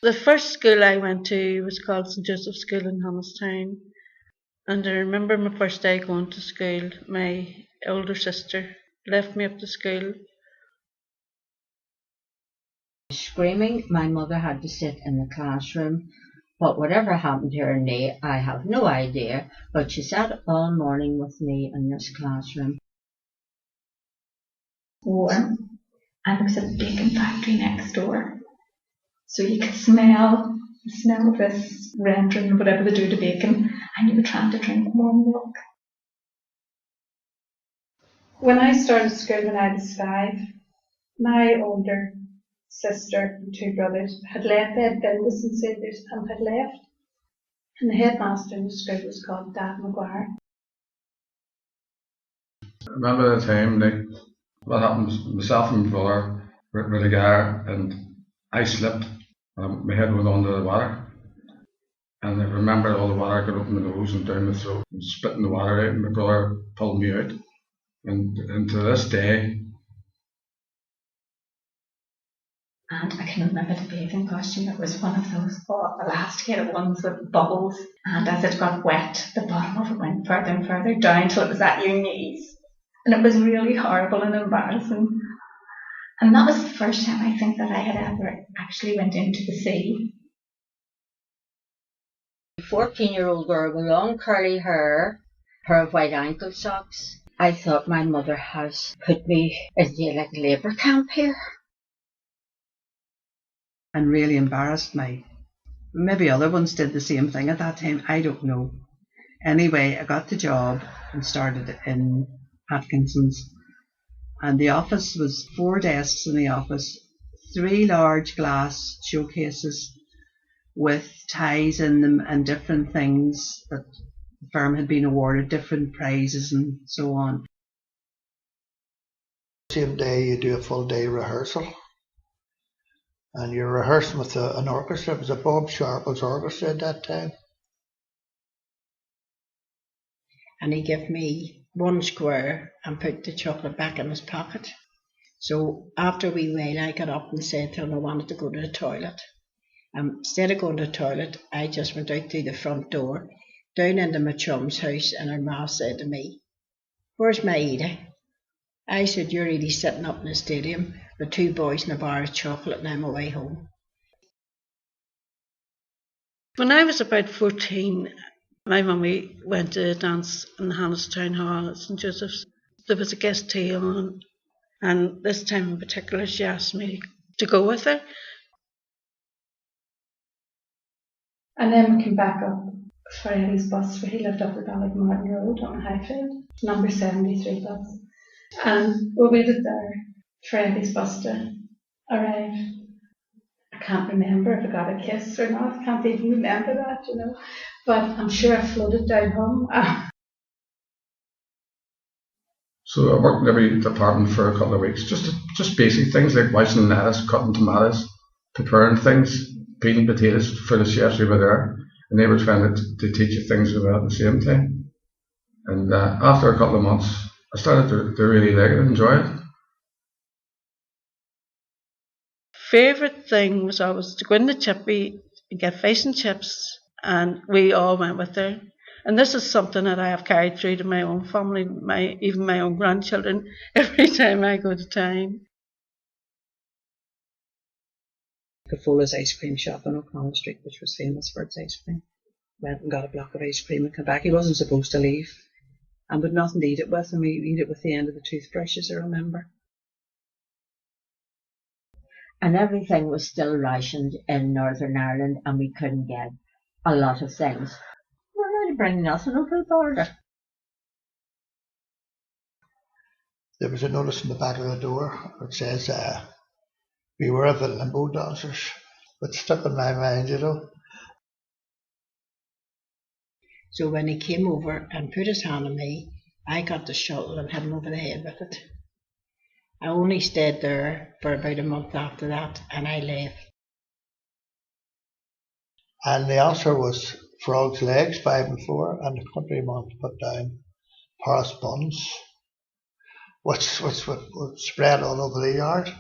The first school I went to was called St Joseph's School in Hamilton, and I remember my first day going to school. My older sister left me up to school. Screaming, my mother had to sit in the classroom, but whatever happened to her knee, I have no idea, but she sat all morning with me in this classroom. Warm, and there was a bacon factory next door, so you could smell the smell of this rendering or whatever they do to bacon, and you were trying to drink warm milk. When I started school when I was 5, my older sister and 2 brothers had left. They had business in Sanders and had left, and the headmaster in the school was called Dad McGuire. I remember the time, like, what happened was myself and my brother were together, and I slipped, and my head went under the water. And I remember all the water got up in my nose and down my throat, and spitting the water out, and my brother pulled me out. And to this day. And I can remember the bathing costume. It was one of those elasticated ones with bubbles, and as it got wet, the bottom of it went further and further down till it was at your knees. And it was really horrible and embarrassing. And that was the first time I think that I had ever actually went into the sea. A 14-year-old girl with long curly hair, pair of white ankle socks. I thought my mother has put me into like a labour camp here. And really embarrassed me. Maybe other ones did the same thing at that time, I don't know. Anyway, I got the job and started in Atkinson's, and the office was 4 desks in the office, 3 large glass showcases with ties in them and different things that the firm had been awarded, different prizes and so on. Same day you do a full day rehearsal, and you're rehearsing with an orchestra. It was a Bob Sharple's orchestra at that time. And he gave me 1 square and put the chocolate back in his pocket. So after a wee while I got up and said to him I wanted to go to the toilet. Instead of going to the toilet, I just went out through the front door, down into my chum's house, and her ma said to me, "Where's my Edie?" I said, "You're Edie sitting up in the stadium with 2 boys and a bar of chocolate, and I'm away home." When I was about 14, my mummy went to a dance in the Hannah's Town Hall at St Joseph's. There was a guest tea on, and this time in particular she asked me to go with her. And then we came back up for Eddie's bus, where he lived up the Martin Road on Highfield, number 73 bus. And we waited there for Eddie's bus to arrive. I can't remember if I got a kiss or not. I can't even remember that, you know. But I'm sure I floated down home. So I worked in every department for a couple of weeks, just basic things like washing lettuce, cutting tomatoes, preparing things, peeling potatoes for the chefs who were there, and they were trying to teach you things as well at the same time. And after a couple of months, I started to really like it and enjoy it. Favourite thing was always to go in the chippy and get fish and chips, and we all went with her. And this is something that I have carried through to my own family, even my own grandchildren, every time I go to town. Cafola's ice cream shop on O'Connell Street, which was famous for its ice cream. Went and got a block of ice cream and came back. He wasn't supposed to leave, and with nothing to eat it with, and we eat it with the end of the toothbrushes, I remember. And everything was still rationed in Northern Ireland, and we couldn't get a lot of things. We're not bringing nothing over the border. There was a notice in the back of the door that says, "Beware of the limbo dancers." It stuck in my mind, you know. So when he came over and put his hand on me, I got the shuttle and hit him over the head with it. I only stayed there for about a month after that, and I left. And the answer was Frog's Legs, 5 and 4, and the country month put down Paris buns, which would spread all over the yard.